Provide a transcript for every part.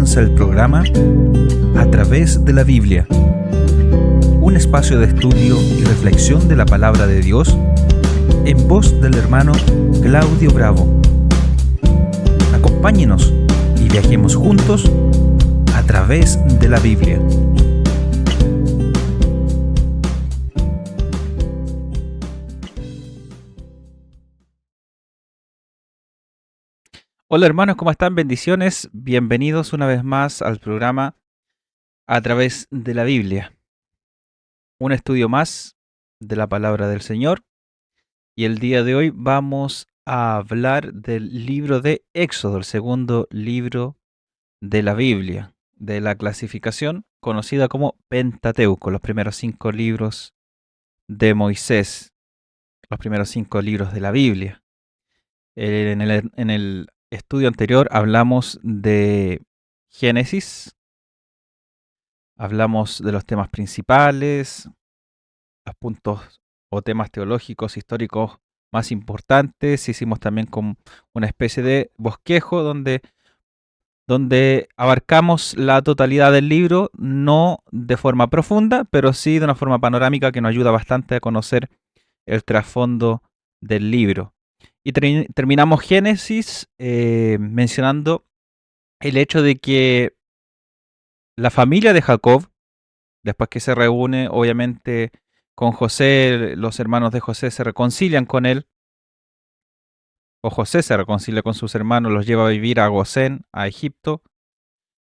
comienza el programa A través de la Biblia, un espacio de estudio y reflexión de la palabra de Dios en voz del hermano Claudio Bravo. Acompáñenos y viajemos juntos a través de la Biblia. Hola hermanos, ¿cómo están? Bendiciones. Bienvenidos una vez más al programa A través de la Biblia. Un estudio más de la palabra del Señor. Y el día de hoy vamos a hablar del libro de Éxodo, el segundo libro de la Biblia, de la clasificación conocida como Pentateuco, los primeros 5 libros de Moisés, los primeros 5 libros de la Biblia. En el estudio anterior hablamos de Génesis, hablamos de los temas principales, los puntos o temas teológicos, históricos más importantes. Hicimos también como una especie de bosquejo donde abarcamos la totalidad del libro, no de forma profunda, pero sí de una forma panorámica que nos ayuda bastante a conocer el trasfondo del libro. Y terminamos Génesis mencionando el hecho de que la familia de Jacob, después que se reúne obviamente con José, los hermanos de José se reconcilian con él, o José se reconcilia con sus hermanos, los lleva a vivir a Gosén, a Egipto,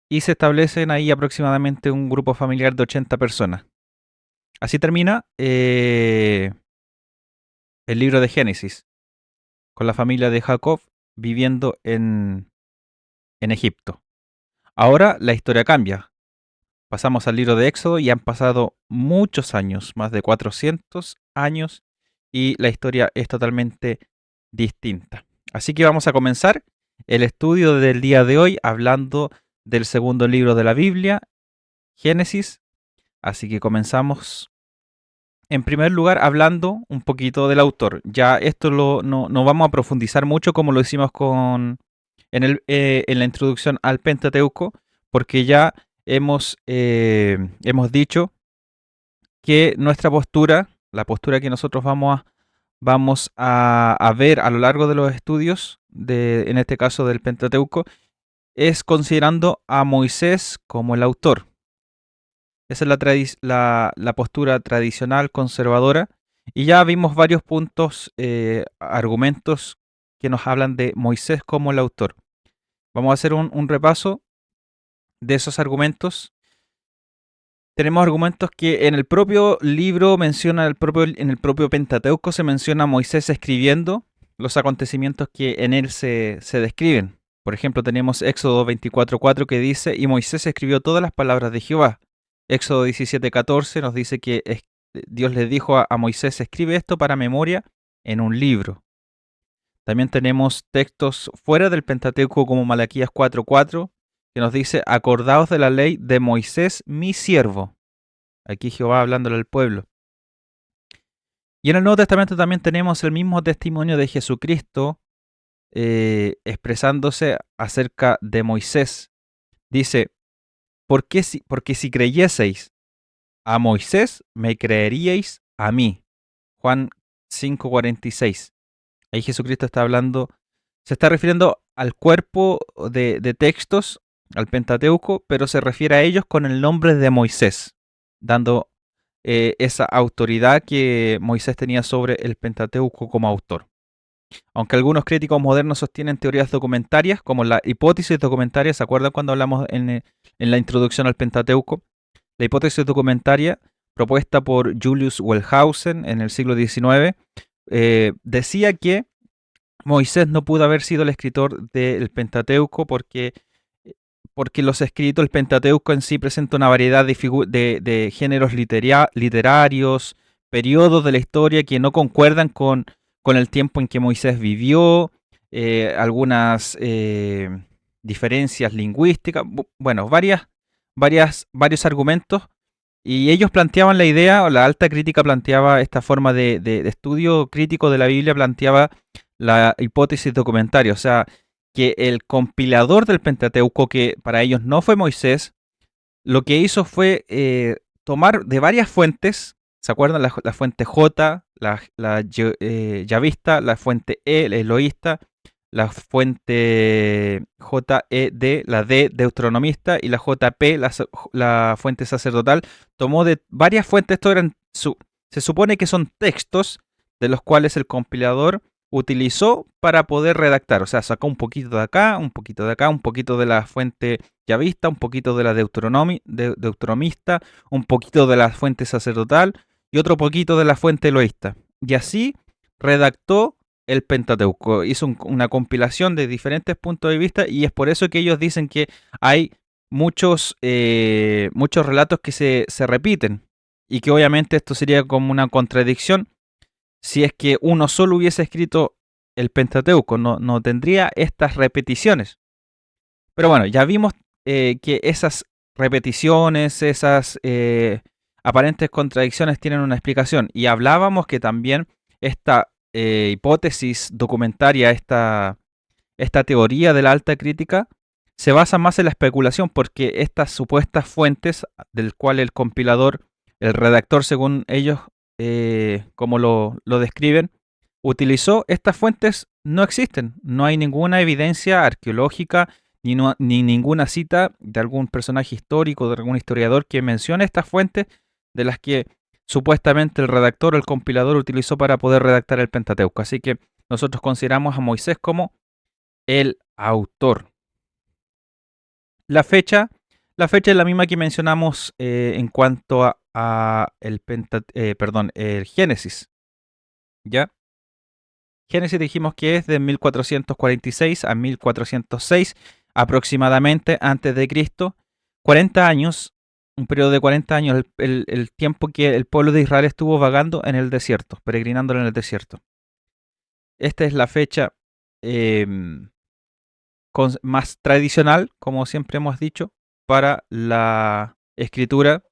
y se establecen ahí aproximadamente un grupo familiar de 80 personas. Así termina el libro de Génesis, con la familia de Jacob viviendo en Egipto. Ahora la historia cambia. Pasamos al libro de Éxodo y han pasado muchos años, más de 400 años, y la historia es totalmente distinta. Así que vamos a comenzar el estudio del día de hoy hablando del segundo libro de la Biblia, Génesis. Así que comenzamos en primer lugar hablando un poquito del autor. Ya esto no vamos a profundizar mucho como lo hicimos en la introducción al Pentateuco, porque ya hemos dicho que nuestra postura, la postura que nosotros vamos a ver a lo largo de los estudios, en este caso del Pentateuco, es considerando a Moisés como el autor. Esa es la postura tradicional, conservadora, y ya vimos varios puntos, argumentos que nos hablan de Moisés como el autor. Vamos a hacer un repaso de esos argumentos. Tenemos argumentos que en el propio libro en el propio Pentateuco se menciona a Moisés escribiendo los acontecimientos que en él se describen. Por ejemplo, tenemos Éxodo 24:4 que dice: y Moisés escribió todas las palabras de Jehová. Éxodo 17:14 nos dice que Dios le dijo a Moisés: escribe esto para memoria en un libro. También tenemos textos fuera del Pentateuco como Malaquías 4:4 que nos dice: acordaos de la ley de Moisés, mi siervo. Aquí Jehová hablándole al pueblo. Y en el Nuevo Testamento también tenemos el mismo testimonio de Jesucristo expresándose acerca de Moisés. Dice: porque si creyeseis a Moisés, me creeríais a mí. Juan 5:46. Ahí Jesucristo está hablando, se está refiriendo al cuerpo de textos, al Pentateuco, pero se refiere a ellos con el nombre de Moisés, dando esa autoridad que Moisés tenía sobre el Pentateuco como autor. Aunque algunos críticos modernos sostienen teorías documentarias, como la hipótesis documentaria, ¿se acuerdan cuando hablamos en la introducción al Pentateuco? La hipótesis documentaria, propuesta por Julius Wellhausen en el siglo XIX, decía que Moisés no pudo haber sido el escritor del Pentateuco porque los escritos del Pentateuco en sí presenta una variedad de géneros literarios, periodos de la historia que no concuerdan con el tiempo en que Moisés vivió, algunas diferencias lingüísticas, bueno, varios argumentos. Y ellos planteaban la idea, o la alta crítica planteaba esta forma de estudio crítico de la Biblia, planteaba la hipótesis documentaria, o sea, que el compilador del Pentateuco, que para ellos no fue Moisés, lo que hizo fue tomar de varias fuentes, ¿se acuerdan? La fuente J, Yavista, la fuente E, la Eloísta, la fuente JED, la D, Deuteronomista, y la JP, la fuente sacerdotal. Tomó de varias fuentes, se supone que son textos de los cuales el compilador utilizó para poder redactar. O sea, sacó un poquito de acá, un poquito de acá, un poquito de la fuente Yavista, un poquito de la Deuteronomista, un poquito de la fuente sacerdotal y otro poquito de la fuente eloísta. Y así redactó el Pentateuco. Hizo una compilación de diferentes puntos de vista y es por eso que ellos dicen que hay muchos relatos que se repiten y que obviamente esto sería como una contradicción si es que uno solo hubiese escrito el Pentateuco, no tendría estas repeticiones. Pero bueno, ya vimos que esas repeticiones, esas aparentes contradicciones tienen una explicación. Y hablábamos que también esta hipótesis documentaria, esta teoría de la alta crítica, se basa más en la especulación porque estas supuestas fuentes del cual el compilador, el redactor según ellos, como lo describen, utilizó estas fuentes no existen. No hay ninguna evidencia arqueológica ni ninguna cita de algún personaje histórico, de algún historiador que mencione estas fuentes de las que supuestamente el redactor o el compilador utilizó para poder redactar el Pentateuco. Así que nosotros consideramos a Moisés como el autor. La fecha es la misma que mencionamos en cuanto a el Génesis. ¿Ya? Génesis dijimos que es de 1446 a 1406 aproximadamente antes de Cristo. 40 años, un periodo de 40 años, el tiempo que el pueblo de Israel estuvo vagando en el desierto, peregrinando en el desierto. Esta es la fecha más tradicional, como siempre hemos dicho, para la escritura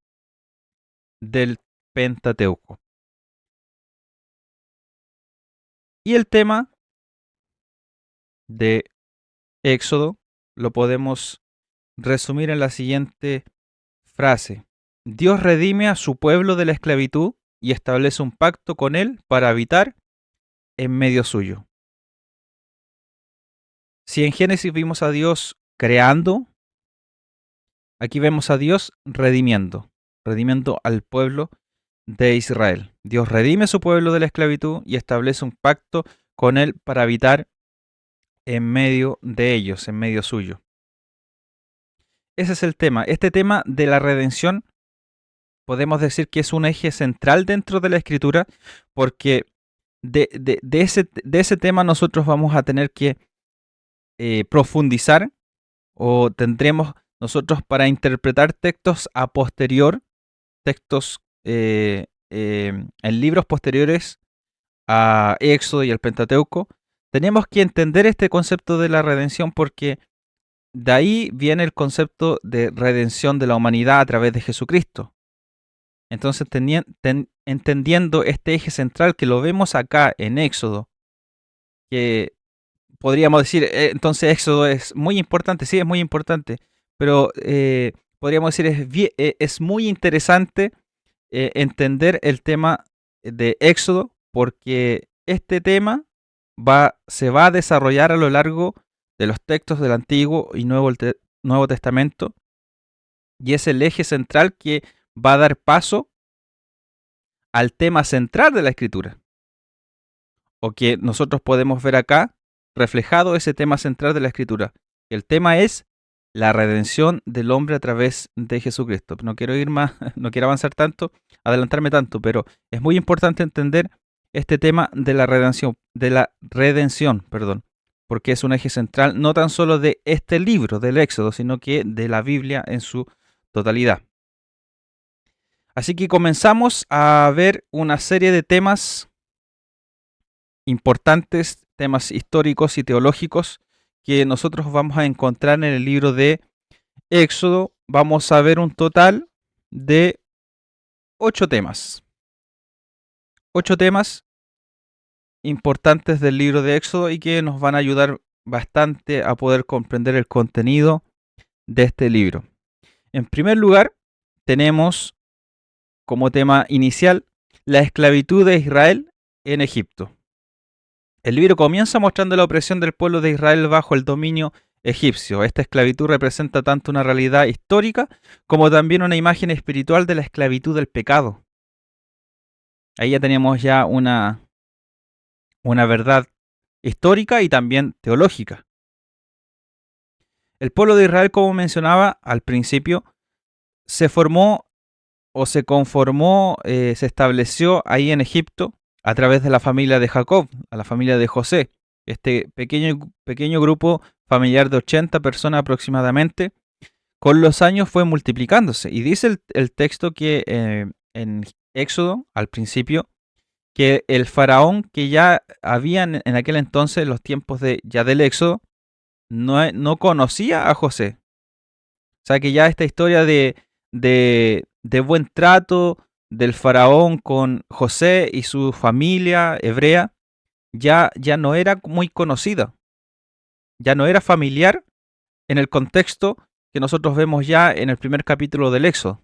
del Pentateuco. Y el tema de Éxodo lo podemos resumir en la siguiente frase. Dios redime a su pueblo de la esclavitud y establece un pacto con él para habitar en medio suyo. Si en Génesis vimos a Dios creando, aquí vemos a Dios redimiendo al pueblo de Israel. Dios redime a su pueblo de la esclavitud y establece un pacto con él para habitar en medio de ellos, en medio suyo. Ese es el tema. Este tema de la redención podemos decir que es un eje central dentro de la escritura porque de ese tema nosotros vamos a tener que profundizar o tendremos nosotros para interpretar textos a posterior, textos en libros posteriores a Éxodo y al Pentateuco, tenemos que entender este concepto de la redención porque de ahí viene el concepto de redención de la humanidad a través de Jesucristo. Entonces, entendiendo este eje central que lo vemos acá en Éxodo, que podríamos decir, entonces Éxodo es muy importante, sí, es muy importante, pero podríamos decir, es muy interesante entender el tema de Éxodo porque este tema se va a desarrollar a lo largo de los textos del Antiguo y Nuevo Testamento y es el eje central que va a dar paso al tema central de la Escritura o que nosotros podemos ver acá reflejado ese tema central de la Escritura. El tema es la redención del hombre a través de Jesucristo. No quiero ir más, no quiero avanzar tanto, adelantarme tanto, pero es muy importante entender este tema de la redención, porque es un eje central no tan solo de este libro del Éxodo, sino que de la Biblia en su totalidad. Así que comenzamos a ver una serie de temas importantes, temas históricos y teológicos que nosotros vamos a encontrar en el libro de Éxodo. Vamos a ver un total de 8 temas. 8 temas importantes del libro de Éxodo y que nos van a ayudar bastante a poder comprender el contenido de este libro. En primer lugar, tenemos como tema inicial la esclavitud de Israel en Egipto. El libro comienza mostrando la opresión del pueblo de Israel bajo el dominio egipcio. Esta esclavitud representa tanto una realidad histórica como también una imagen espiritual de la esclavitud del pecado. Ahí ya tenemos ya una verdad histórica y también teológica. El pueblo de Israel, como mencionaba al principio, se formó o se conformó, se estableció ahí en Egipto a través de la familia de Jacob, a la familia de José. Este pequeño grupo familiar de 80 personas aproximadamente, con los años fue multiplicándose. Y dice el texto que en Éxodo, al principio, que el faraón que ya había en aquel entonces, en los tiempos ya del Éxodo, no conocía a José. O sea que ya esta historia de buen trato del faraón con José y su familia hebrea ya no era muy conocida, ya no era familiar en el contexto que nosotros vemos ya en el primer capítulo del Éxodo.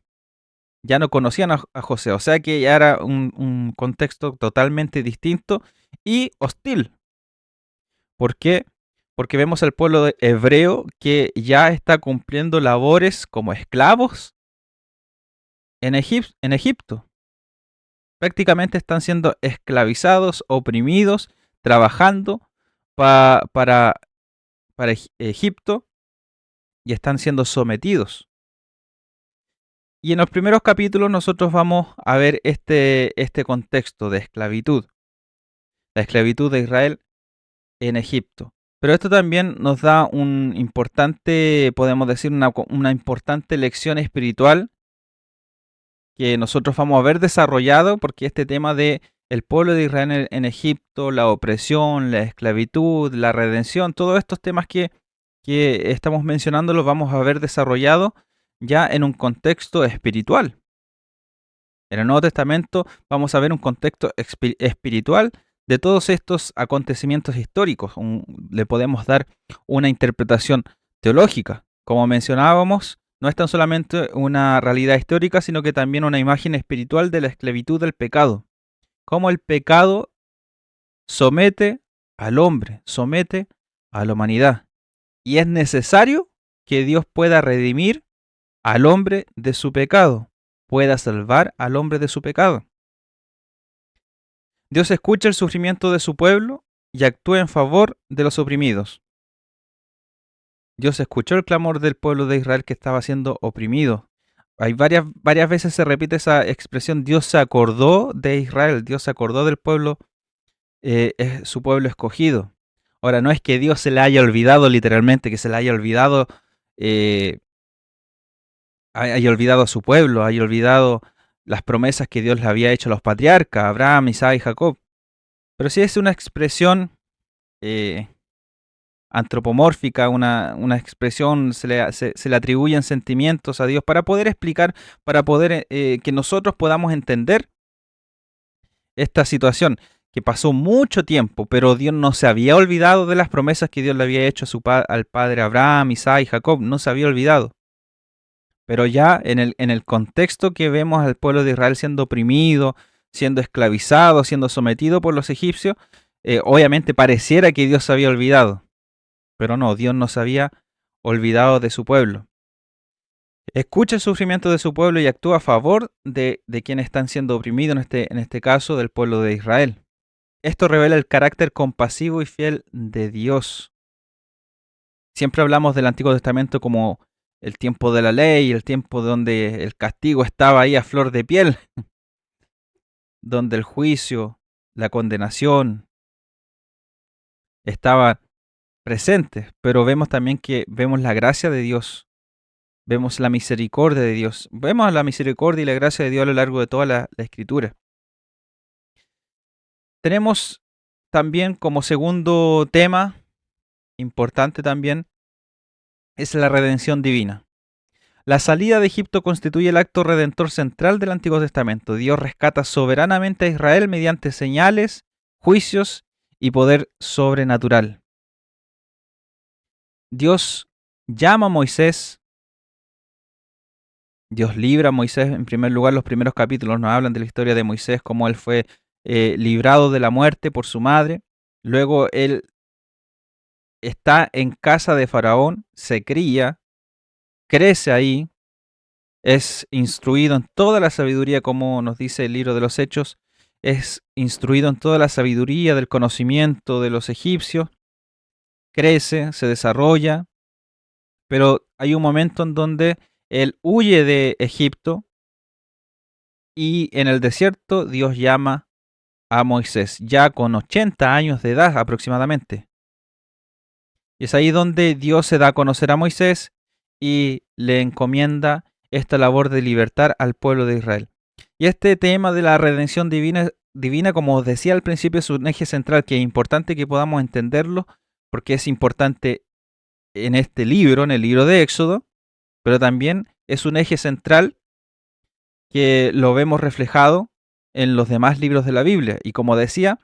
Ya no conocían a José, o sea que ya era un contexto totalmente distinto y hostil. ¿Por qué? Porque vemos al pueblo hebreo que ya está cumpliendo labores como esclavos en Egipto. Prácticamente están siendo esclavizados, oprimidos, trabajando para Egipto y están siendo sometidos. Y en los primeros capítulos nosotros vamos a ver este contexto de esclavitud, la esclavitud de Israel en Egipto. Pero esto también nos da un importante, podemos decir, una importante lección espiritual que nosotros vamos a ver desarrollado, porque este tema de el pueblo de Israel en Egipto, la opresión, la esclavitud, la redención, todos estos temas que estamos mencionando los vamos a ver desarrollado ya en un contexto espiritual. En el Nuevo Testamento vamos a ver un contexto espiritual de todos estos acontecimientos históricos. Le podemos dar una interpretación teológica. Como mencionábamos, no es tan solamente una realidad histórica, sino que también una imagen espiritual de la esclavitud del pecado. Cómo el pecado somete al hombre, somete a la humanidad. Y es necesario que Dios pueda redimir al hombre de su pecado, pueda salvar al hombre de su pecado. Dios escucha el sufrimiento de su pueblo y actúa en favor de los oprimidos. Dios escuchó el clamor del pueblo de Israel que estaba siendo oprimido. Hay varias veces se repite esa expresión, Dios se acordó de Israel, Dios se acordó del pueblo, es su pueblo escogido. Ahora, no es que Dios se le haya olvidado literalmente, que se le haya olvidado haya olvidado a su pueblo, haya olvidado las promesas que Dios le había hecho a los patriarcas, Abraham, Isaac y Jacob. Pero sí es una expresión antropomórfica, una expresión, se le atribuyen sentimientos a Dios para poder explicar, para poder que nosotros podamos entender esta situación, que pasó mucho tiempo, pero Dios no se había olvidado de las promesas que Dios le había hecho al padre Abraham, Isaac y Jacob, no se había olvidado. Pero ya en el contexto que vemos al pueblo de Israel siendo oprimido, siendo esclavizado, siendo sometido por los egipcios, obviamente pareciera que Dios se había olvidado. Pero no, Dios no se había olvidado de su pueblo. Escucha el sufrimiento de su pueblo y actúa a favor de quienes están siendo oprimidos, en este caso del pueblo de Israel. Esto revela el carácter compasivo y fiel de Dios. Siempre hablamos del Antiguo Testamento como el tiempo de la ley, el tiempo donde el castigo estaba ahí a flor de piel, donde el juicio, la condenación estaban presentes, pero vemos también que vemos la gracia de Dios, vemos la misericordia de Dios, vemos la misericordia y la gracia de Dios a lo largo de toda la Escritura. Tenemos también como segundo tema, importante también, es la redención divina. La salida de Egipto constituye el acto redentor central del Antiguo Testamento. Dios rescata soberanamente a Israel mediante señales, juicios y poder sobrenatural. Dios llama a Moisés, Dios libra a Moisés en primer lugar. Los primeros capítulos nos hablan de la historia de Moisés, cómo él fue librado de la muerte por su madre. Luego él está en casa de Faraón, se cría, crece ahí, es instruido en toda la sabiduría, como nos dice el libro de los Hechos, es instruido en toda la sabiduría del conocimiento de los egipcios, crece, se desarrolla, pero hay un momento en donde él huye de Egipto y en el desierto Dios llama a Moisés, ya con 80 años de edad aproximadamente. Y es ahí donde Dios se da a conocer a Moisés y le encomienda esta labor de libertar al pueblo de Israel. Y este tema de la redención divina, como os decía al principio, es un eje central que es importante que podamos entenderlo, porque es importante en este libro, en el libro de Éxodo, pero también es un eje central que lo vemos reflejado en los demás libros de la Biblia. Y como decía,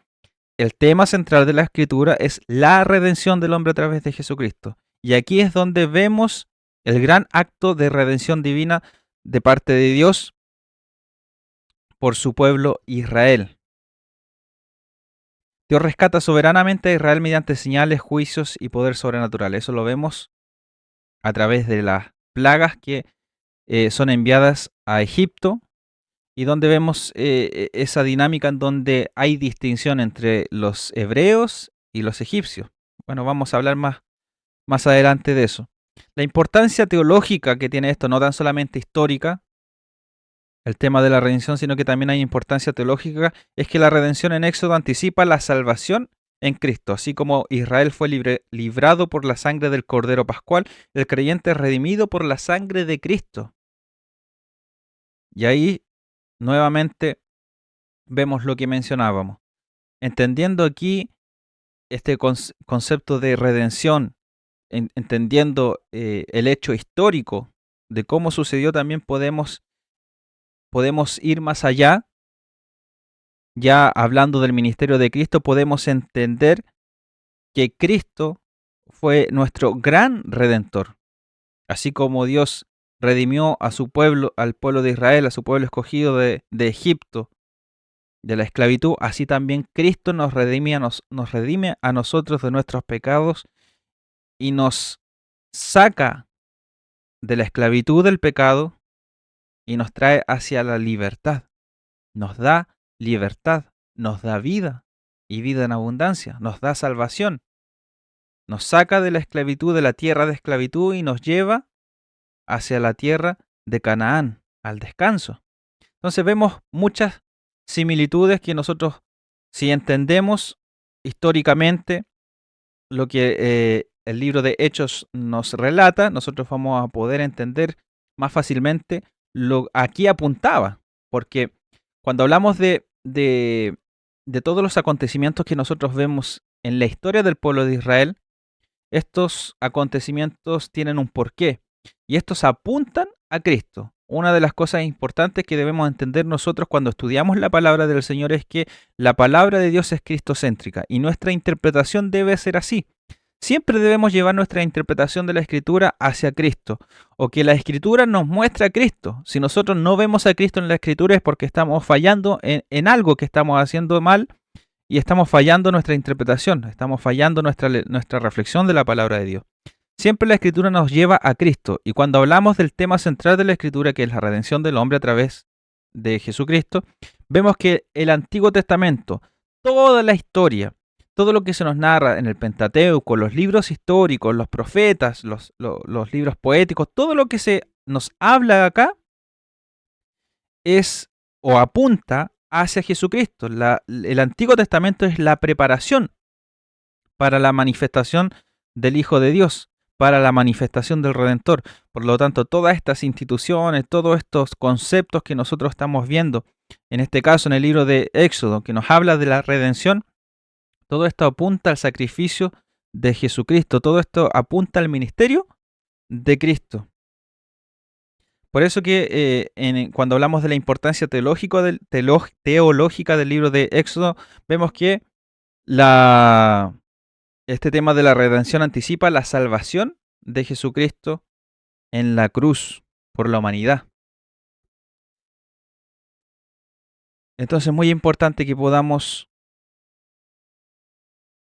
el tema central de la escritura es la redención del hombre a través de Jesucristo. Y aquí es donde vemos el gran acto de redención divina de parte de Dios por su pueblo Israel. Dios rescata soberanamente a Israel mediante señales, juicios y poder sobrenatural. Eso lo vemos a través de las plagas que son enviadas a Egipto y donde vemos esa dinámica en donde hay distinción entre los hebreos y los egipcios. Bueno, vamos a hablar más adelante de eso. La importancia teológica que tiene esto, no tan solamente histórica, el tema de la redención, sino que también hay importancia teológica, es que la redención en Éxodo anticipa la salvación en Cristo. Así como Israel fue librado por la sangre del Cordero Pascual, el creyente es redimido por la sangre de Cristo. Y ahí nuevamente vemos lo que mencionábamos. Entendiendo aquí este concepto de redención, entendiendo el hecho histórico de cómo sucedió, también podemos ir más allá. Ya hablando del ministerio de Cristo, podemos entender que Cristo fue nuestro gran redentor. Así como Dios redimió a su pueblo, al pueblo de Israel, a su pueblo escogido de Egipto, de la esclavitud, así también Cristo nos redime a nosotros de nuestros pecados y nos saca de la esclavitud del pecado y nos trae hacia la libertad. Nos da libertad, nos da vida y vida en abundancia, nos da salvación. Nos saca de la esclavitud, de la tierra de esclavitud y nos lleva hacia la tierra de Canaán, al descanso. Entonces vemos muchas similitudes que nosotros, si entendemos históricamente lo que el libro de Hechos nos relata, nosotros vamos a poder entender más fácilmente lo aquí apuntaba, porque cuando hablamos de todos los acontecimientos que nosotros vemos en la historia del pueblo de Israel, estos acontecimientos tienen un porqué y estos apuntan a Cristo. Una de las cosas importantes que debemos entender nosotros cuando estudiamos la palabra del Señor es que la palabra de Dios es cristocéntrica y nuestra interpretación debe ser así. Siempre debemos llevar nuestra interpretación de la Escritura hacia Cristo, o que la Escritura nos muestre a Cristo. Si nosotros no vemos a Cristo en la Escritura es porque estamos fallando en algo que estamos haciendo mal y estamos fallando nuestra interpretación, estamos fallando nuestra reflexión de la palabra de Dios. Siempre la Escritura nos lleva a Cristo, y cuando hablamos del tema central de la Escritura, que es la redención del hombre a través de Jesucristo, vemos que el Antiguo Testamento, toda la historia, todo lo que se nos narra en el Pentateuco, los libros históricos, los profetas, los libros poéticos, todo lo que se nos habla acá es o apunta hacia Jesucristo. El Antiguo Testamento es la preparación para la manifestación del Hijo de Dios, para la manifestación del Redentor. Por lo tanto, todas estas instituciones, todos estos conceptos que nosotros estamos viendo, en este caso en el libro de Éxodo, que nos habla de la redención, todo esto apunta al sacrificio de Jesucristo, todo esto apunta al ministerio de Cristo. Por eso que cuando hablamos de la importancia teológica del libro de Éxodo, vemos que la Este tema de la redención anticipa la salvación de Jesucristo en la cruz por la humanidad. Entonces es muy importante que podamos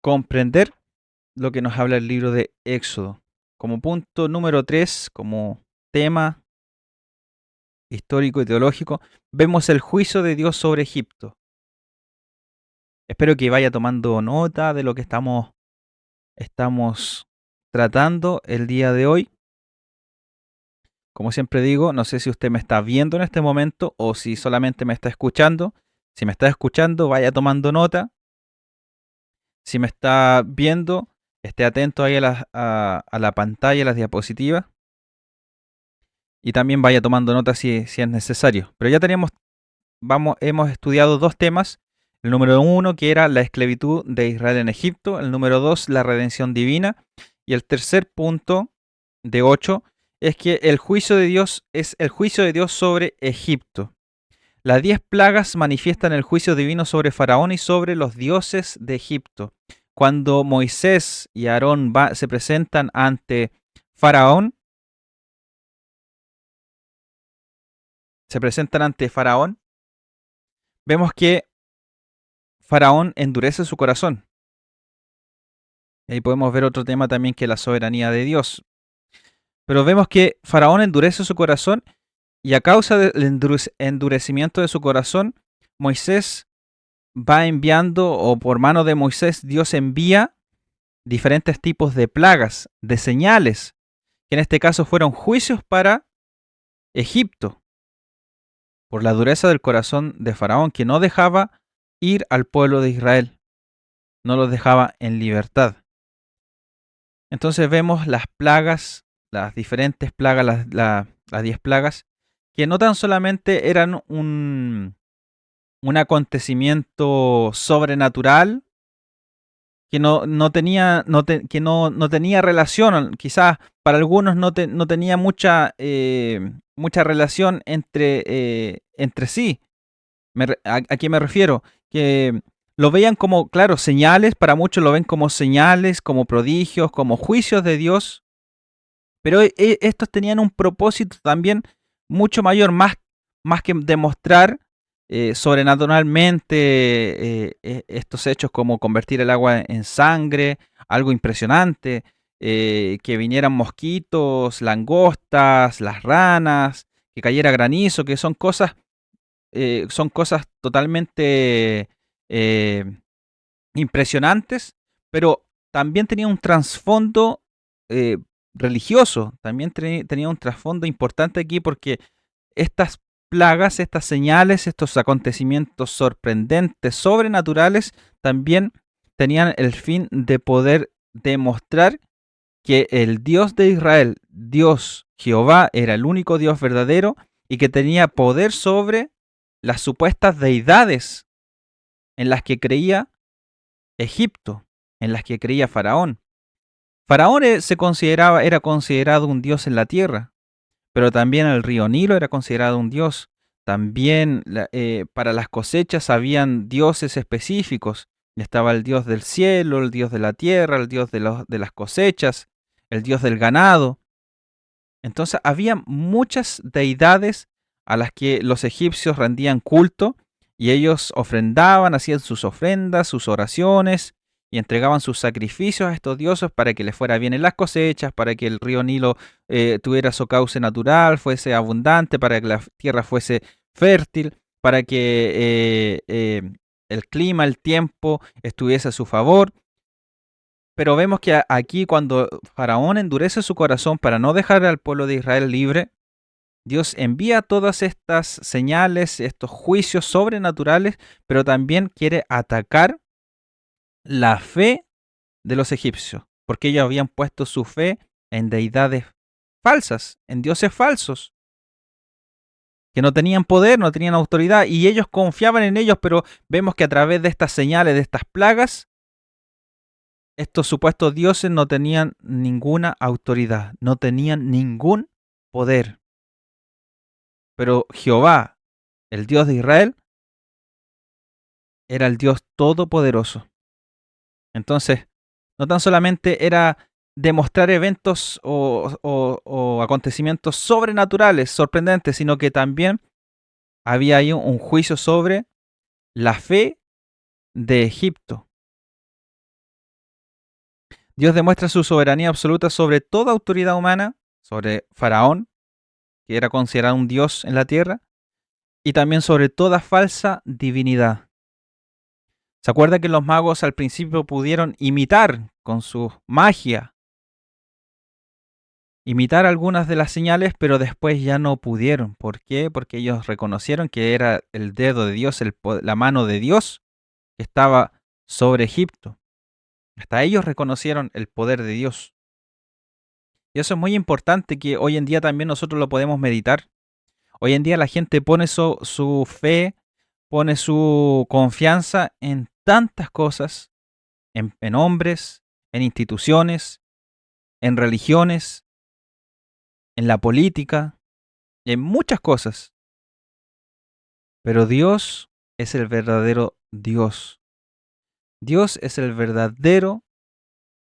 comprender lo que nos habla el libro de Éxodo. Como punto número 3, como tema histórico y teológico, vemos el juicio de Dios sobre Egipto. Espero que vaya tomando nota de lo que estamos tratando el día de hoy. Como siempre digo, no sé si usted me está viendo en este momento o si solamente me está escuchando. Si me está escuchando, vaya tomando nota. Si me está viendo, esté atento ahí a la pantalla, a las diapositivas. Y también vaya tomando nota si es necesario. Pero ya hemos estudiado dos temas. El número 1, que era la esclavitud de Israel en Egipto. El número 2, la redención divina. Y el tercer punto de 8 es que el juicio de Dios es el juicio de Dios sobre Egipto. Las 10 plagas manifiestan el juicio divino sobre Faraón y sobre los dioses de Egipto. Cuando Moisés y Aarón se presentan ante Faraón, vemos que Faraón endurece su corazón. Y ahí podemos ver otro tema también, que es la soberanía de Dios. Pero vemos que Faraón endurece su corazón, y a causa del endurecimiento de su corazón, Moisés va enviando, o por mano de Moisés, Dios envía diferentes tipos de plagas, de señales, que en este caso fueron juicios para Egipto, por la dureza del corazón de Faraón, que no dejaba ir al pueblo de Israel, no los dejaba en libertad. Entonces vemos las plagas, las diferentes plagas, las 10 plagas, que no tan solamente eran un acontecimiento sobrenatural, que no tenía, que no tenía relación, quizás para algunos no tenía mucha relación entre sí. ¿A qué me refiero? Que lo veían como, claro, señales, para muchos lo ven como señales, como prodigios, como juicios de Dios, pero estos tenían un propósito también mucho mayor, más que demostrar sobrenaturalmente estos hechos, como convertir el agua en sangre, algo impresionante, que vinieran mosquitos, langostas, las ranas, que cayera granizo, que son cosas totalmente eh, impresionantes, pero también tenía un trasfondo eh, religioso, también tenía un trasfondo importante aquí, porque estas plagas, estas señales, estos acontecimientos sorprendentes, sobrenaturales, también tenían el fin de poder demostrar que el Dios de Israel, Dios Jehová, era el único Dios verdadero y que tenía poder sobre las supuestas deidades en las que creía Egipto, en las que creía Faraón. Faraón era considerado un dios en la tierra, pero también el río Nilo era considerado un dios. También para las cosechas habían dioses específicos. Estaba el dios del cielo, el dios de la tierra, el dios de las cosechas, el dios del ganado. Entonces había muchas deidades a las que los egipcios rendían culto, y ellos ofrendaban, hacían sus ofrendas, sus oraciones y entregaban sus sacrificios a estos dioses para que les fuera bien en las cosechas, para que el río Nilo tuviera su cauce natural, fuese abundante, para que la tierra fuese fértil, para que el clima, el tiempo estuviese a su favor. Pero vemos que aquí, cuando Faraón endurece su corazón para no dejar al pueblo de Israel libre, Dios envía todas estas señales, estos juicios sobrenaturales, pero también quiere atacar la fe de los egipcios, porque ellos habían puesto su fe en deidades falsas, en dioses falsos, que no tenían poder, no tenían autoridad, y ellos confiaban en ellos, pero vemos que a través de estas señales, de estas plagas, estos supuestos dioses no tenían ninguna autoridad, no tenían ningún poder. Pero Jehová, el Dios de Israel, era el Dios todopoderoso. Entonces, No tan solamente era demostrar eventos o acontecimientos sobrenaturales, sorprendentes, sino que también había ahí un juicio sobre la fe de Egipto. Dios demuestra su soberanía absoluta sobre toda autoridad humana, sobre Faraón, que era considerado un dios en la tierra, y también sobre toda falsa divinidad. ¿Se acuerda que los magos al principio pudieron imitar con su magia, imitar algunas de las señales, pero después ya no pudieron? ¿Por qué? Porque ellos reconocieron que era el dedo de Dios, la mano de Dios que estaba sobre Egipto. Hasta ellos reconocieron el poder de Dios. Y eso es muy importante que hoy en día también nosotros lo podemos meditar. Hoy en día la gente pone su fe, pone su confianza en tantas cosas, en hombres, en instituciones, en religiones, en la política, en muchas cosas. Pero Dios es el verdadero Dios. Dios es el verdadero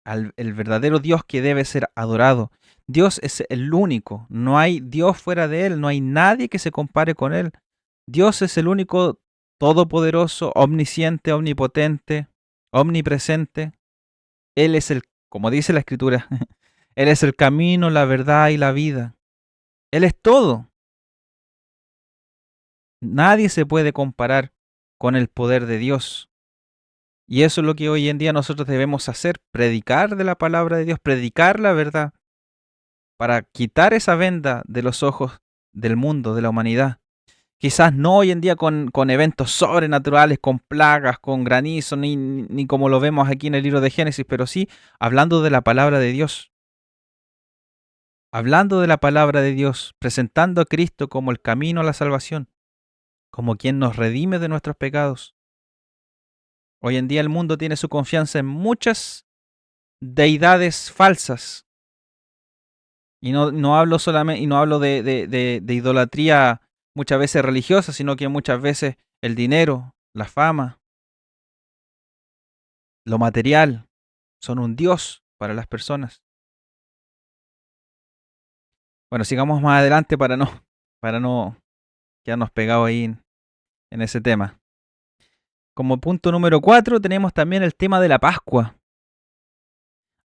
Dios que debe ser adorado. Dios es el único, no hay Dios fuera de Él, no hay nadie que se compare con Él. Dios es el único todopoderoso, omnisciente, omnipotente, omnipresente. Él es como dice la Escritura, Él es el camino, la verdad y la vida. Él es todo. Nadie se puede comparar con el poder de Dios. Y eso es lo que hoy en día nosotros debemos hacer, predicar de la palabra de Dios, predicar la verdad, para quitar esa venda de los ojos del mundo, de la humanidad. Quizás no hoy en día con eventos sobrenaturales, con plagas, con granizo, ni como lo vemos aquí en el libro de Génesis, pero sí hablando de la palabra de Dios. Hablando de la palabra de Dios, presentando a Cristo como el camino a la salvación, como quien nos redime de nuestros pecados. Hoy en día el mundo tiene su confianza en muchas deidades falsas. Y no hablo solamente, y no hablo de idolatría muchas veces religiosa, sino que muchas veces el dinero, la fama, lo material, son un dios para las personas. Bueno, sigamos más adelante para no quedarnos pegados ahí en ese tema. Como punto número 4 tenemos también el tema de la Pascua.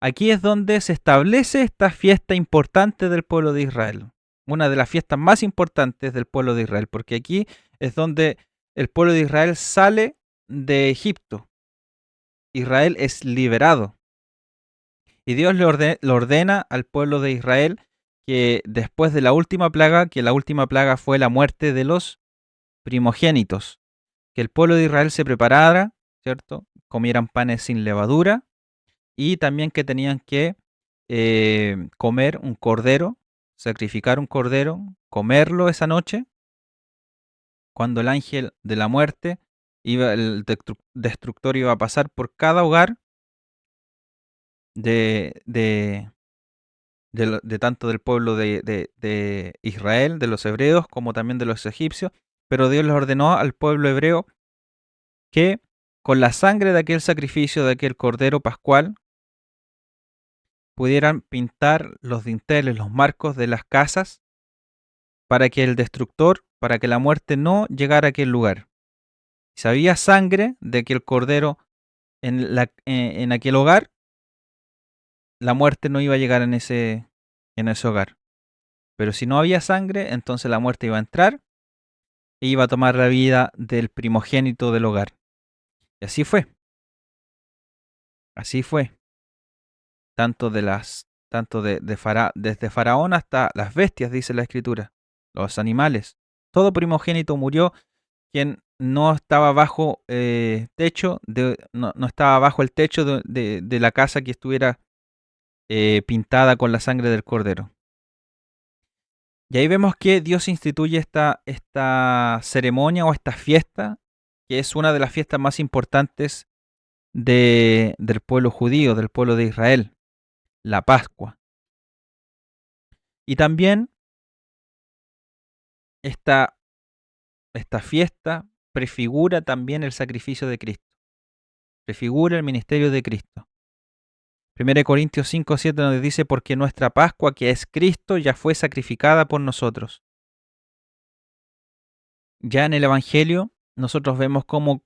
Aquí es donde se establece esta fiesta importante del pueblo de Israel. Una de las fiestas más importantes del pueblo de Israel, porque aquí es donde el pueblo de Israel sale de Egipto. Israel es liberado. Y Dios le ordena al pueblo de Israel que después de la última plaga, que la última plaga fue la muerte de los primogénitos, que el pueblo de Israel se preparara, ¿cierto? Comieran panes sin levadura y también que tenían que comer un cordero, sacrificar un cordero, comerlo esa noche, cuando el ángel de la muerte, el destructor iba a pasar por cada hogar de, de, de tanto del pueblo de Israel, de los hebreos, como también de los egipcios, pero Dios les ordenó al pueblo hebreo que con la sangre de aquel sacrificio, de aquel cordero pascual, pudieran pintar los dinteles, los marcos de las casas, para que el destructor, para que la muerte no llegara a aquel lugar. Si había sangre de aquel cordero en aquel hogar, la muerte no iba a llegar en ese hogar. Pero si no había sangre, entonces la muerte iba a entrar e iba a tomar la vida del primogénito del hogar. Y así fue. Así fue. Desde Faraón hasta las bestias, dice la Escritura, los animales. Todo primogénito murió quien no estaba bajo techo, no estaba bajo el techo de la casa que estuviera pintada con la sangre del cordero. Y ahí vemos que Dios instituye esta ceremonia o esta fiesta, que es una de las fiestas más importantes del pueblo judío, del pueblo de Israel, la Pascua. Y también esta, esta fiesta prefigura también el sacrificio de Cristo, prefigura el ministerio de Cristo. 1 Corintios 5:7 nos dice, porque nuestra Pascua, que es Cristo, ya fue sacrificada por nosotros. Ya en el Evangelio nosotros vemos cómo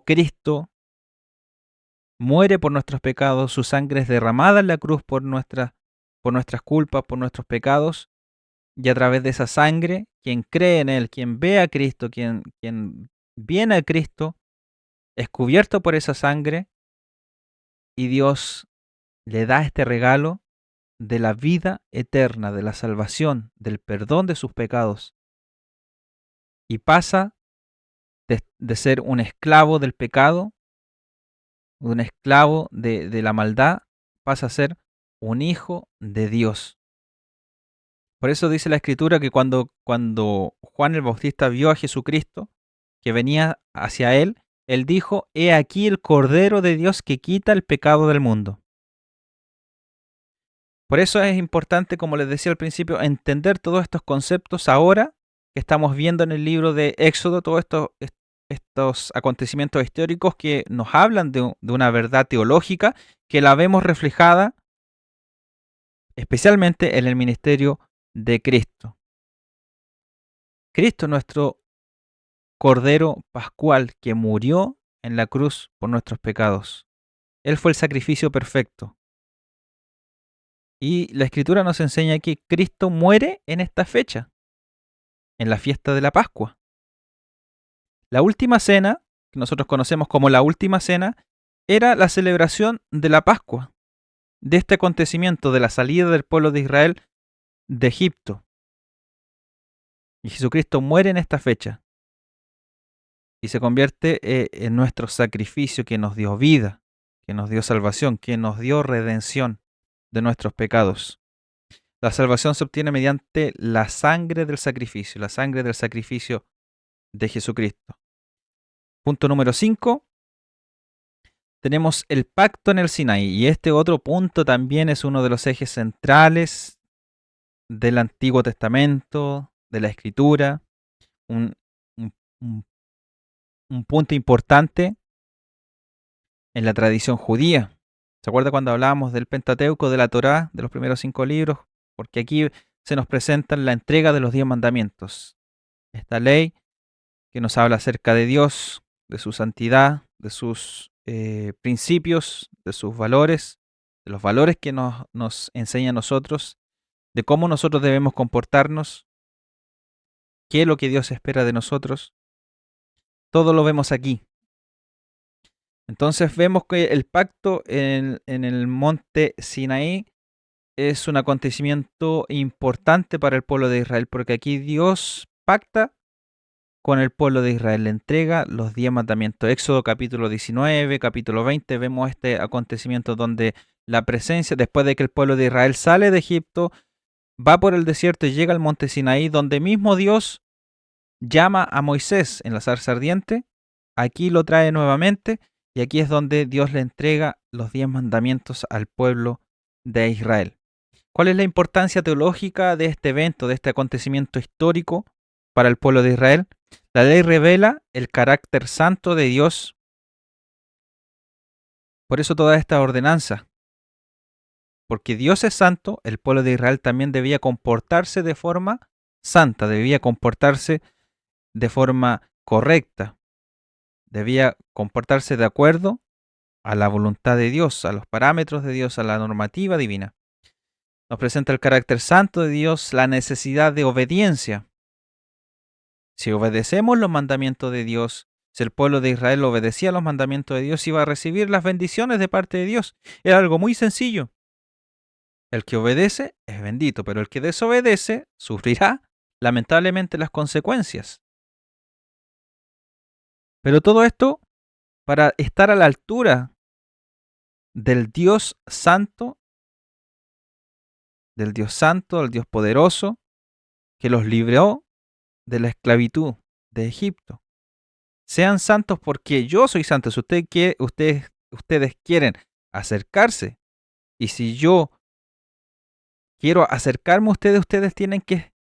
Cristo muere por nuestros pecados, su sangre es derramada en la cruz por nuestras culpas, por nuestros pecados, y a través de esa sangre, quien cree en Él, quien ve a Cristo, quien viene a Cristo, es cubierto por esa sangre, y Dios le da este regalo de la vida eterna, de la salvación, del perdón de sus pecados, y pasa de ser un esclavo del pecado, un esclavo de la maldad, pasa a ser un hijo de Dios. Por eso dice la Escritura que cuando Juan el Bautista vio a Jesucristo, que venía hacia él, él dijo, he aquí el Cordero de Dios que quita el pecado del mundo. Por eso es importante, como les decía al principio, entender todos estos conceptos ahora que estamos viendo en el libro de Éxodo, todos estos acontecimientos históricos que nos hablan de una verdad teológica que la vemos reflejada especialmente en el ministerio de Cristo. Cristo, nuestro Cordero Pascual, que murió en la cruz por nuestros pecados. Él fue el sacrificio perfecto. Y la Escritura nos enseña que Cristo muere en esta fecha, en la fiesta de la Pascua. La última cena, que nosotros conocemos como la última cena, era la celebración de la Pascua, de este acontecimiento de la salida del pueblo de Israel de Egipto. Y Jesucristo muere en esta fecha y se convierte en nuestro sacrificio que nos dio vida, que nos dio salvación, que nos dio redención de nuestros pecados. La salvación se obtiene mediante la sangre del sacrificio de Jesucristo. Punto número 5. Tenemos el pacto en el Sinaí, y este otro punto también es uno de los ejes centrales del Antiguo Testamento, de la Escritura, un, un- un punto importante en la tradición judía. ¿Se acuerda cuando hablábamos del Pentateuco, de la Torá, de los primeros 5 libros? Porque aquí se nos presenta la entrega de los 10 mandamientos. Esta ley que nos habla acerca de Dios, de su santidad, de sus principios, de sus valores, de los valores que nos enseña a nosotros, de cómo nosotros debemos comportarnos, qué es lo que Dios espera de nosotros. Todo lo vemos aquí. Entonces vemos que el pacto en el monte Sinaí es un acontecimiento importante para el pueblo de Israel, porque aquí Dios pacta con el pueblo de Israel, le entrega los 10 mandamientos. Éxodo capítulo 19, capítulo 20, vemos este acontecimiento donde la presencia, después de que el pueblo de Israel sale de Egipto, va por el desierto y llega al monte Sinaí, donde mismo Dios llama a Moisés en la zarza ardiente, aquí lo trae nuevamente, y aquí es donde Dios le entrega los 10 mandamientos al pueblo de Israel. ¿Cuál es la importancia teológica de este evento, de este acontecimiento histórico para el pueblo de Israel? La ley revela el carácter santo de Dios. Por eso toda esta ordenanza. Porque Dios es santo, el pueblo de Israel también debía comportarse de forma santa, debía comportarse de forma correcta, debía comportarse de acuerdo a la voluntad de Dios, a los parámetros de Dios, a la normativa divina. Nos presenta el carácter santo de Dios, la necesidad de obediencia. Si obedecemos los mandamientos de Dios, si el pueblo de Israel obedecía los mandamientos de Dios, iba a recibir las bendiciones de parte de Dios. Era algo muy sencillo. El que obedece es bendito, pero el que desobedece sufrirá lamentablemente las consecuencias. Pero todo esto para estar a la altura del Dios santo, del Dios poderoso, que los libró de la esclavitud de Egipto. Sean santos porque yo soy santo. Si ustedes quieren acercarse, y si yo quiero acercarme a ustedes tienen que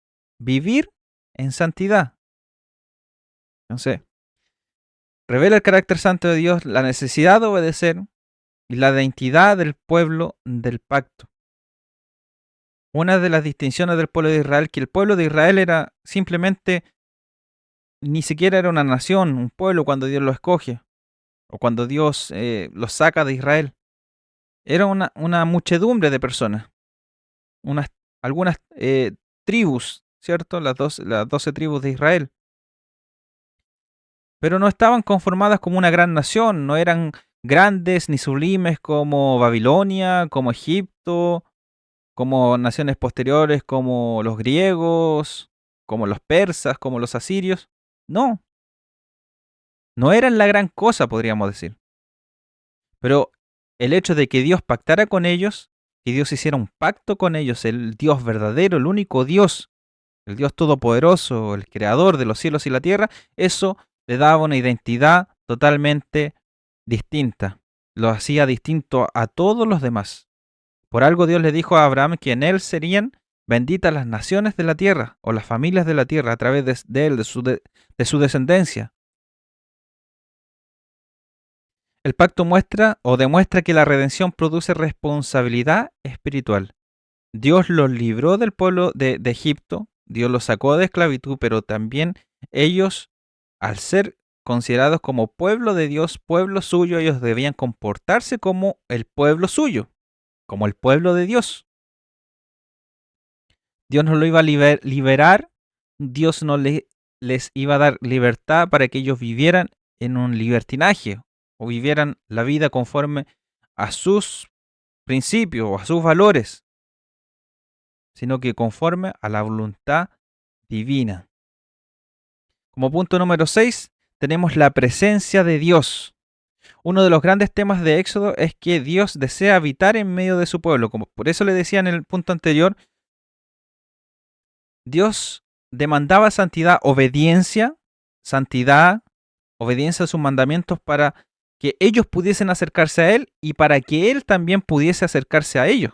vivir en santidad. Entonces, revela el carácter santo de Dios, la necesidad de obedecer, y la identidad del pueblo del pacto. Una de las distinciones del pueblo de Israel, que el pueblo de Israel era simplemente, ni siquiera era una nación, un pueblo cuando Dios lo escoge, o cuando Dios los saca de Israel. Era una muchedumbre de personas, unas, algunas tribus, ¿cierto? Las 12 tribus de Israel. Pero no estaban conformadas como una gran nación, no eran grandes ni sublimes como Babilonia, como Egipto, como naciones posteriores como los griegos, como los persas, como los asirios. No, no eran la gran cosa, podríamos decir. Pero el hecho de que Dios pactara con ellos, que Dios hiciera un pacto con ellos, el Dios verdadero, el único Dios, el Dios todopoderoso, el creador de los cielos y la tierra, eso le daba una identidad totalmente distinta. Lo hacía distinto a todos los demás. Por algo Dios le dijo a Abraham que en él serían benditas las naciones de la tierra o las familias de la tierra a través de él, de su descendencia. El pacto muestra o demuestra que la redención produce responsabilidad espiritual. Dios los libró del pueblo de Egipto, Dios los sacó de esclavitud, pero también ellos, al ser considerados como pueblo de Dios, pueblo suyo, ellos debían comportarse como el pueblo suyo, como el pueblo de Dios. Dios no lo iba a liberar, Dios no les iba a dar libertad para que ellos vivieran en un libertinaje o vivieran la vida conforme a sus principios o a sus valores, sino que conforme a la voluntad divina. Como punto número 6, tenemos la presencia de Dios. Uno de los grandes temas de Éxodo es que Dios desea habitar en medio de su pueblo. Como por eso le decía en el punto anterior, Dios demandaba santidad, obediencia a sus mandamientos para que ellos pudiesen acercarse a Él y para que Él también pudiese acercarse a ellos.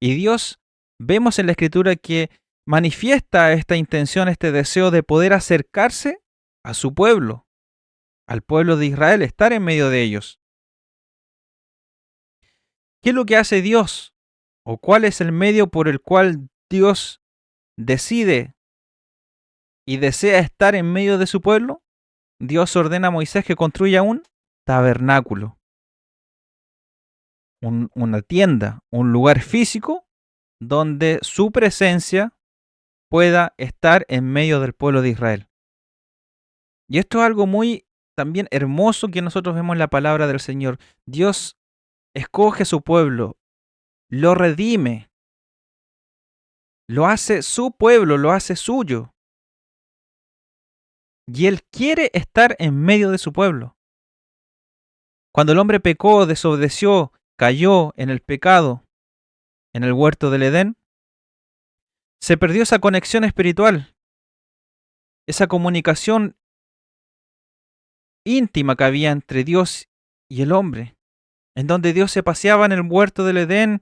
Y Dios, vemos en la Escritura que manifiesta esta intención, este deseo de poder acercarse a su pueblo, al pueblo de Israel, estar en medio de ellos. ¿Qué es lo que hace Dios? ¿O cuál es el medio por el cual Dios decide y desea estar en medio de su pueblo? Dios ordena a Moisés que construya un tabernáculo, una tienda, un lugar físico donde su presencia pueda estar en medio del pueblo de Israel. Y esto es algo muy también hermoso que nosotros vemos en la palabra del Señor. Dios escoge a su pueblo, lo redime, lo hace su pueblo, lo hace suyo. Y Él quiere estar en medio de su pueblo. Cuando el hombre pecó, desobedeció, cayó en el pecado, en el huerto del Edén, se perdió esa conexión espiritual, esa comunicación íntima que había entre Dios y el hombre, en donde Dios se paseaba en el huerto del Edén,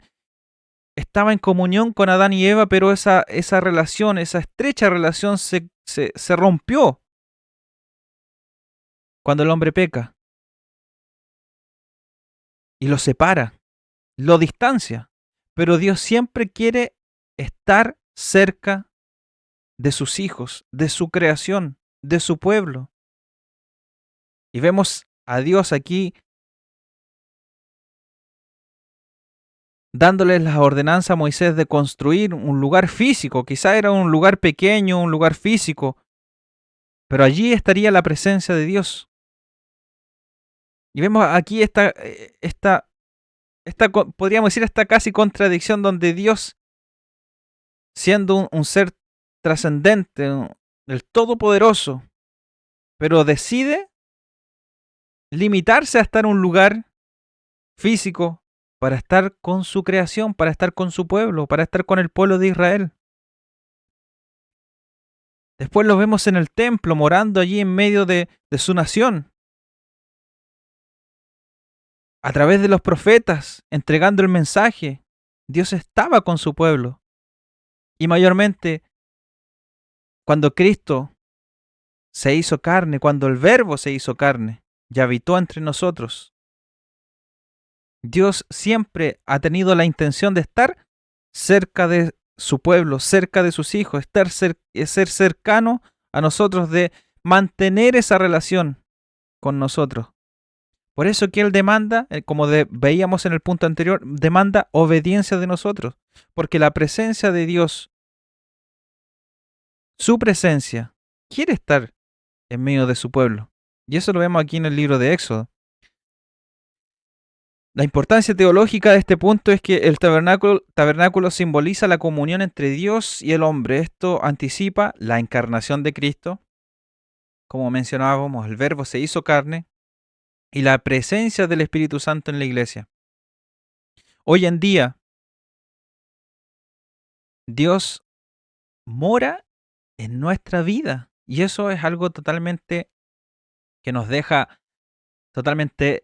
estaba en comunión con Adán y Eva, pero esa relación, esa estrecha relación se rompió cuando el hombre peca y lo separa, lo distancia. Pero Dios siempre quiere estar cerca de sus hijos, de su creación, de su pueblo. Y vemos a Dios aquí dándoles la ordenanza a Moisés de construir un lugar físico. Quizá era un lugar pequeño, un lugar físico, pero allí estaría la presencia de Dios. Y vemos aquí podríamos decir, esta casi contradicción donde Dios, siendo un ser trascendente, el Todopoderoso, pero decide limitarse a estar en un lugar físico para estar con su creación, para estar con su pueblo, para estar con el pueblo de Israel. Después lo vemos en el templo, morando allí en medio de su nación, a través de los profetas, entregando el mensaje. Dios estaba con su pueblo. Y mayormente, cuando Cristo se hizo carne, cuando el Verbo se hizo carne y habitó entre nosotros, Dios siempre ha tenido la intención de estar cerca de su pueblo, cerca de sus hijos, ser cercano a nosotros, de mantener esa relación con nosotros. Por eso que Él demanda, como veíamos en el punto anterior, demanda obediencia de nosotros, porque la presencia de Dios, su presencia, quiere estar en medio de su pueblo. Y eso lo vemos aquí en el libro de Éxodo. La importancia teológica de este punto es que el tabernáculo simboliza la comunión entre Dios y el hombre. Esto anticipa la encarnación de Cristo. Como mencionábamos, el Verbo se hizo carne y la presencia del Espíritu Santo en la iglesia. Hoy en día, Dios mora en nuestra vida y eso es algo totalmente que nos deja totalmente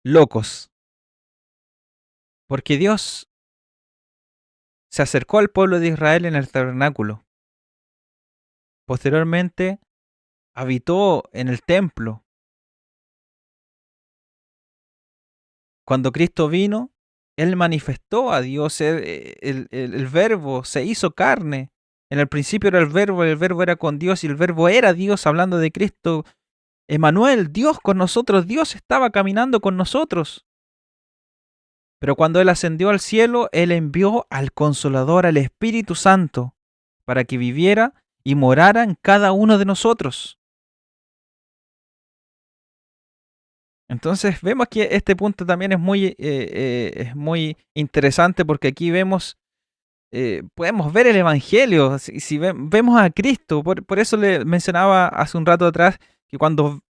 locos. Porque Dios se acercó al pueblo de Israel en el tabernáculo. Posteriormente, habitó en el templo. Cuando Cristo vino, Él manifestó a Dios, el Verbo se hizo carne. En el principio era el Verbo era con Dios y el Verbo era Dios, hablando de Cristo. Emmanuel, Dios con nosotros, Dios estaba caminando con nosotros. Pero cuando Él ascendió al cielo, Él envió al Consolador, al Espíritu Santo, para que viviera y morara en cada uno de nosotros. Entonces vemos que este punto también es muy interesante porque aquí podemos ver el Evangelio, si vemos a Cristo, por eso le mencionaba hace un rato atrás que cuando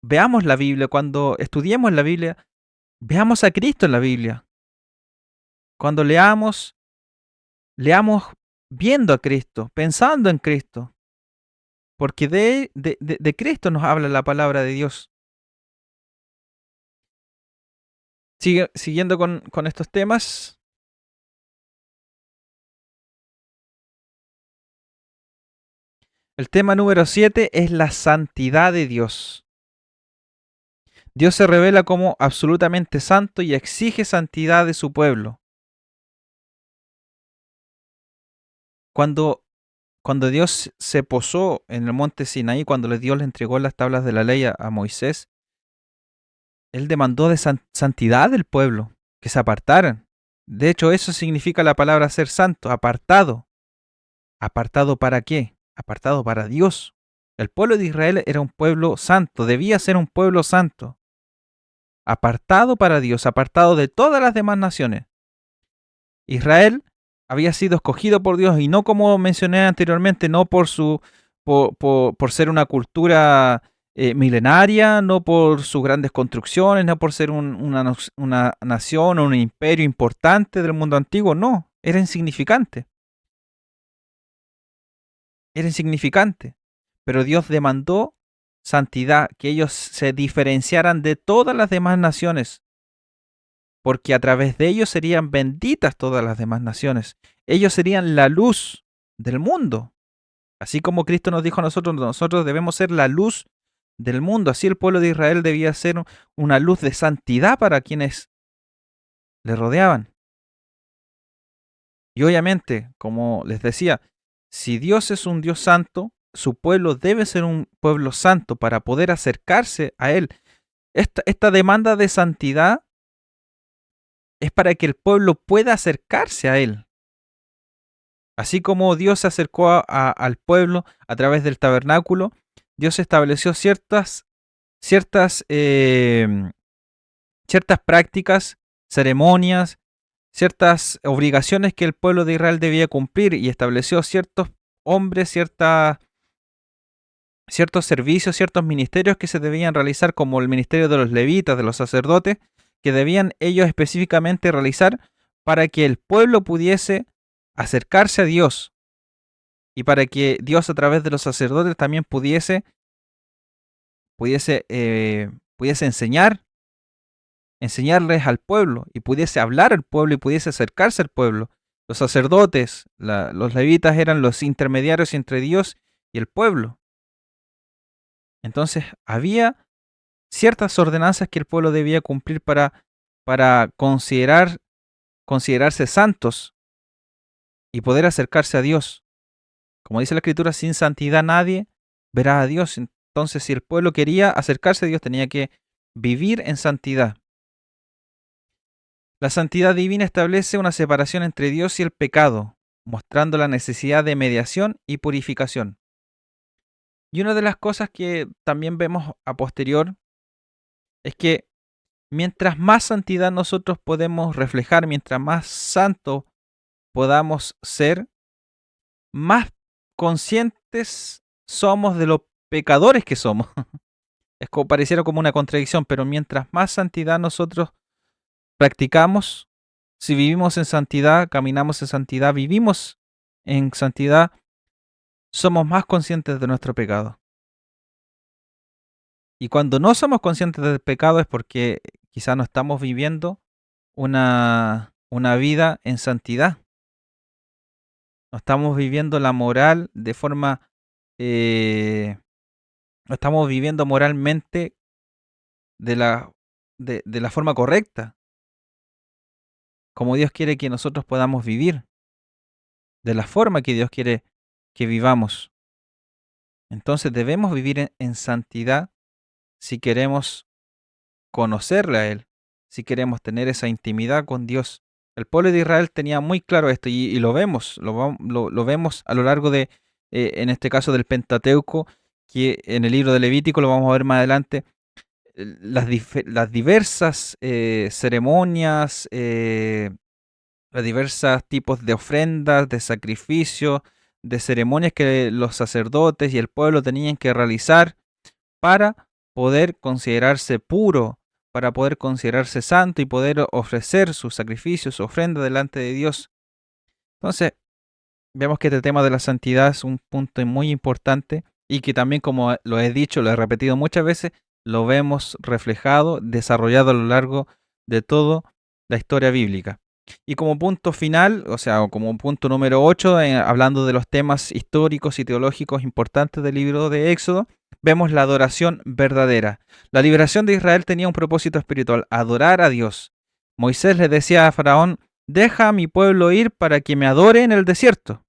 veamos la Biblia, cuando estudiemos la Biblia, veamos a Cristo en la Biblia. Cuando leamos viendo a Cristo, pensando en Cristo, porque de Cristo nos habla la palabra de Dios. Siguiendo con estos temas, el tema número 7 es la santidad de Dios. Dios se revela como absolutamente santo y exige santidad de su pueblo. Cuando, cuando Dios se posó en el monte Sinaí, cuando Dios le entregó las tablas de la ley a Moisés, Él demandó de santidad del pueblo, que se apartaran. De hecho, eso significa la palabra ser santo, apartado. ¿Apartado para qué? Apartado para Dios. El pueblo de Israel era un pueblo santo, debía ser un pueblo santo. Apartado para Dios, apartado de todas las demás naciones. Israel había sido escogido por Dios y no, como mencioné anteriormente, no por ser una cultura milenaria, no por sus grandes construcciones, no por ser una nación o un imperio importante del mundo antiguo, no, era insignificante. Era insignificante. Pero Dios demandó santidad, que ellos se diferenciaran de todas las demás naciones, porque a través de ellos serían benditas todas las demás naciones. Ellos serían la luz del mundo. Así como Cristo nos dijo a nosotros, nosotros debemos ser la luz del mundo. Así el pueblo de Israel debía ser una luz de santidad para quienes le rodeaban. Y obviamente, como les decía, si Dios es un Dios santo, su pueblo debe ser un pueblo santo para poder acercarse a Él. Esta demanda de santidad es para que el pueblo pueda acercarse a Él. Así como Dios se acercó al pueblo a través del tabernáculo, Dios estableció ciertas prácticas, ceremonias, ciertas obligaciones que el pueblo de Israel debía cumplir y estableció ciertos hombres, ciertos servicios, ciertos ministerios que se debían realizar, como el ministerio de los levitas, de los sacerdotes, que debían ellos específicamente realizar para que el pueblo pudiese acercarse a Dios y para que Dios a través de los sacerdotes también pudiese enseñarles al pueblo y pudiese hablar al pueblo y pudiese acercarse al pueblo. Los sacerdotes, los levitas eran los intermediarios entre Dios y el pueblo. Entonces había ciertas ordenanzas que el pueblo debía cumplir para considerarse santos y poder acercarse a Dios. Como dice la Escritura, sin santidad nadie verá a Dios. Entonces, si el pueblo quería acercarse a Dios, tenía que vivir en santidad. La santidad divina establece una separación entre Dios y el pecado, mostrando la necesidad de mediación y purificación. Y una de las cosas que también vemos a posterior es que mientras más santidad nosotros podemos reflejar, mientras más santo podamos ser, más conscientes somos de los pecadores que somos. Es como pareciera como una contradicción, pero mientras más santidad nosotros practicamos, si vivimos en santidad, caminamos en santidad, vivimos en santidad, somos más conscientes de nuestro pecado. Y cuando no somos conscientes del pecado es porque quizá no estamos viviendo una vida en santidad. No estamos viviendo la moral de forma, no estamos viviendo moralmente de la forma correcta, como Dios quiere que nosotros podamos vivir, de la forma que Dios quiere que vivamos. Entonces debemos vivir en santidad si queremos conocerle a Él, si queremos tener esa intimidad con Dios. El pueblo de Israel tenía muy claro esto y lo vemos, lo vemos a lo largo de, en este caso del Pentateuco, que en el libro de Levítico lo vamos a ver más adelante, las diversas ceremonias, los diversos tipos de ofrendas, de sacrificios, de ceremonias que los sacerdotes y el pueblo tenían que realizar para poder considerarse puro, para poder considerarse santo y poder ofrecer sus sacrificios, su ofrenda delante de Dios. Entonces, vemos que este tema de la santidad es un punto muy importante y que también, como lo he dicho, lo he repetido muchas veces, lo vemos reflejado, desarrollado a lo largo de toda la historia bíblica. Y como punto final, o sea, como punto número 8, hablando de los temas históricos y teológicos importantes del libro de Éxodo, vemos la adoración verdadera. La liberación de Israel tenía un propósito espiritual, adorar a Dios. Moisés le decía a Faraón, deja a mi pueblo ir para que me adore en el desierto.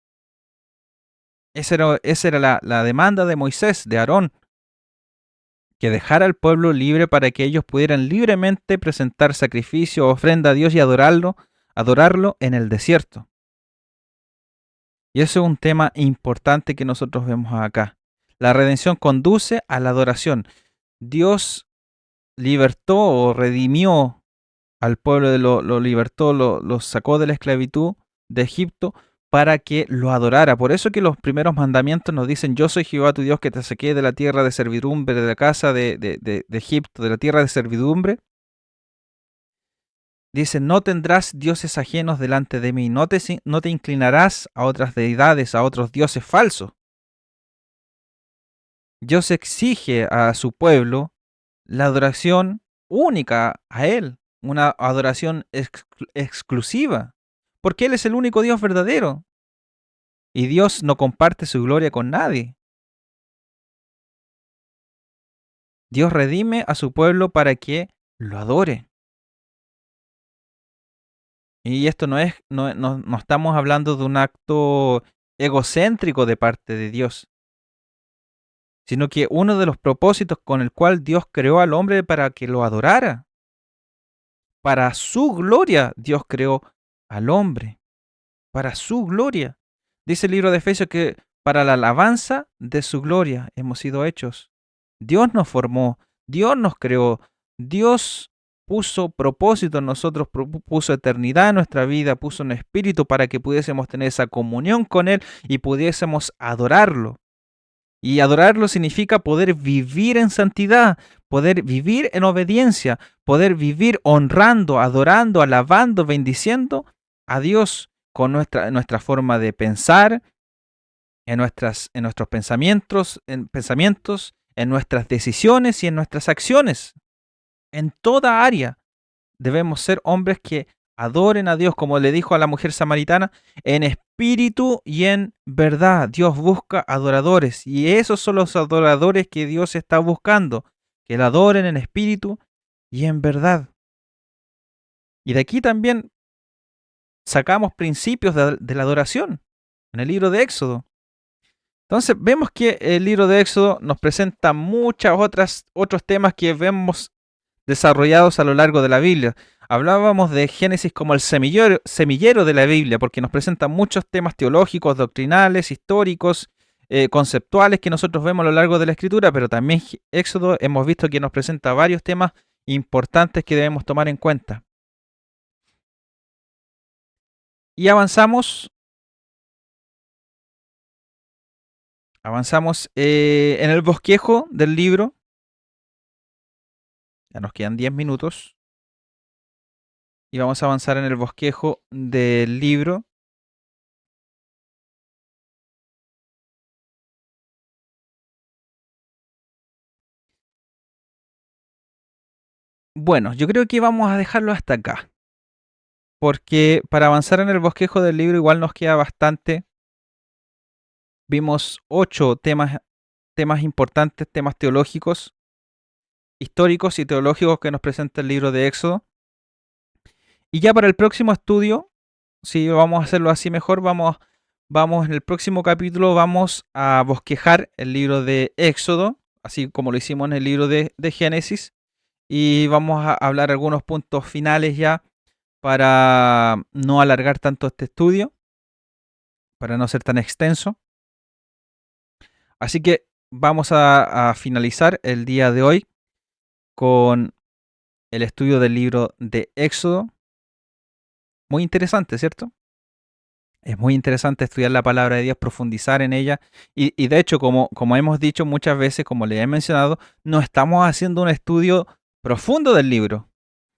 Esa era la demanda de Moisés, de Aarón, que dejara al pueblo libre para que ellos pudieran libremente presentar sacrificio, ofrenda a Dios y adorarlo en el desierto. Y eso es un tema importante que nosotros vemos acá. La redención conduce a la adoración. Dios libertó o redimió al pueblo, lo libertó, lo sacó de la esclavitud de Egipto para que lo adorara. Por eso que los primeros mandamientos nos dicen, yo soy Jehová tu Dios que te saqué de la tierra de servidumbre, de la casa de Egipto, de la tierra de servidumbre. Dice, no tendrás dioses ajenos delante de mí, no te inclinarás a otras deidades, a otros dioses falsos. Dios exige a su pueblo la adoración única a Él, una adoración exclusiva, porque Él es el único Dios verdadero y Dios no comparte su gloria con nadie. Dios redime a su pueblo para que lo adore. Y esto no estamos hablando de un acto egocéntrico de parte de Dios, sino que uno de los propósitos con el cual Dios creó al hombre para que lo adorara. Para su gloria Dios creó al hombre, para su gloria. Dice el libro de Efesios que para la alabanza de su gloria hemos sido hechos. Dios nos formó, Dios nos creó, Dios puso propósito en nosotros, puso eternidad en nuestra vida, puso un espíritu para que pudiésemos tener esa comunión con Él y pudiésemos adorarlo. Y adorarlo significa poder vivir en santidad, poder vivir en obediencia, poder vivir honrando, adorando, alabando, bendiciendo a Dios con nuestra forma de pensar, en nuestros pensamientos, en nuestras decisiones y en nuestras acciones. En toda área debemos ser hombres que adoren a Dios, como le dijo a la mujer samaritana, en espíritu y en verdad. Dios busca adoradores y esos son los adoradores que Dios está buscando. que la adoren en espíritu y en verdad. Y de aquí también sacamos principios de la adoración en el libro de Éxodo. Entonces vemos que el libro de Éxodo nos presenta otros temas que vemos desarrollados a lo largo de la Biblia. Hablábamos de Génesis como el semillero de la Biblia, porque nos presenta muchos temas teológicos, doctrinales, históricos, conceptuales que nosotros vemos a lo largo de la Escritura, pero también Éxodo hemos visto que nos presenta varios temas importantes que debemos tomar en cuenta. Y avanzamos en el bosquejo del libro. Ya nos quedan 10 minutos. Y vamos a avanzar en el bosquejo del libro. Bueno, yo creo que vamos a dejarlo hasta acá. Porque para avanzar en el bosquejo del libro igual nos queda bastante. Vimos 8 temas importantes, temas teológicos, históricos y teológicos que nos presenta el libro de Éxodo. Y ya para el próximo estudio, si vamos a hacerlo así mejor, vamos en el próximo capítulo, vamos a bosquejar el libro de Éxodo, así como lo hicimos en el libro de Génesis, y vamos a hablar algunos puntos finales ya para no alargar tanto este estudio, para no ser tan extenso. Así que vamos a finalizar el día de hoy con el estudio del libro de Éxodo. Muy interesante, ¿cierto? Es muy interesante estudiar la palabra de Dios, profundizar en ella. Y de hecho, como hemos dicho muchas veces, como les he mencionado, no estamos haciendo un estudio profundo del libro.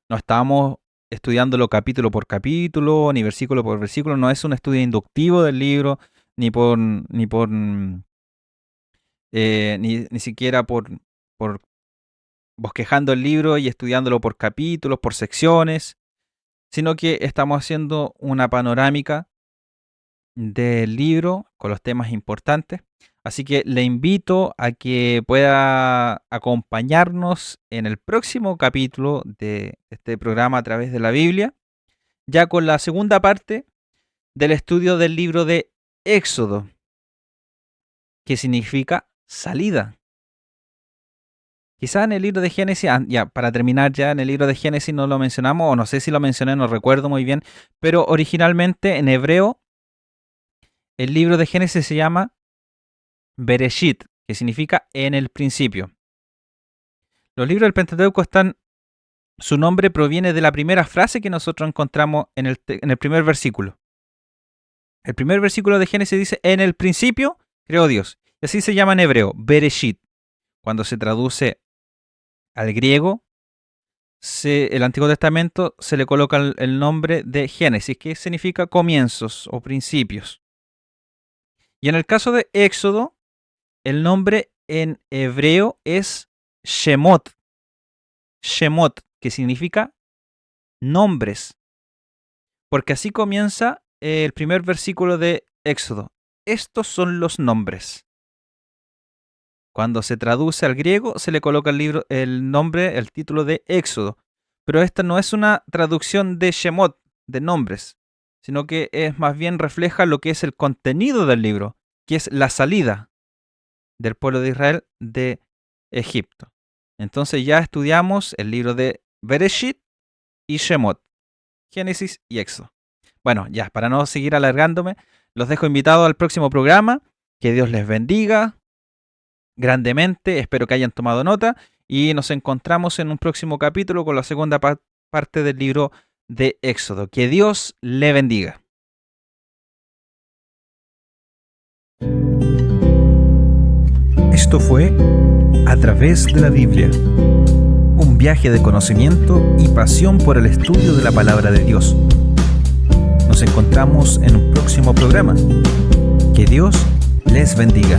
No estamos estudiándolo capítulo por capítulo, ni versículo por versículo. No es un estudio inductivo del libro, ni siquiera por bosquejando el libro y estudiándolo por capítulos, por secciones, sino que estamos haciendo una panorámica del libro con los temas importantes. Así que le invito a que pueda acompañarnos en el próximo capítulo de este programa a través de la Biblia, ya con la segunda parte del estudio del libro de Éxodo, que significa salida. Quizás en el libro de Génesis, ya para terminar ya, en el libro de Génesis no lo mencionamos, o no sé si lo mencioné, no recuerdo muy bien, pero originalmente en hebreo el libro de Génesis se llama Bereshit, que significa en el principio. Los libros del Pentateuco su nombre proviene de la primera frase que nosotros encontramos en el primer versículo. El primer versículo de Génesis dice, en el principio creó Dios. Y así se llama en hebreo, Bereshit. Cuando se traduce al griego, el Antiguo Testamento se le coloca el nombre de Génesis, que significa comienzos o principios. Y en el caso de Éxodo, el nombre en hebreo es Shemot. Shemot, que significa nombres. Porque así comienza el primer versículo de Éxodo. Estos son los nombres. Cuando se traduce al griego, se le coloca el título de Éxodo. Pero esta no es una traducción de Shemot, de nombres, sino que es más bien refleja lo que es el contenido del libro, que es la salida del pueblo de Israel de Egipto. Entonces ya estudiamos el libro de Bereshit y Shemot, Génesis y Éxodo. Bueno, ya, para no seguir alargándome, los dejo invitados al próximo programa. Que Dios les bendiga grandemente, espero que hayan tomado nota y nos encontramos en un próximo capítulo con la segunda parte del libro de Éxodo. Que Dios le bendiga. Esto fue A través de la Biblia, un viaje de conocimiento y pasión por el estudio de la palabra de Dios. Nos encontramos en un próximo programa. Que Dios les bendiga.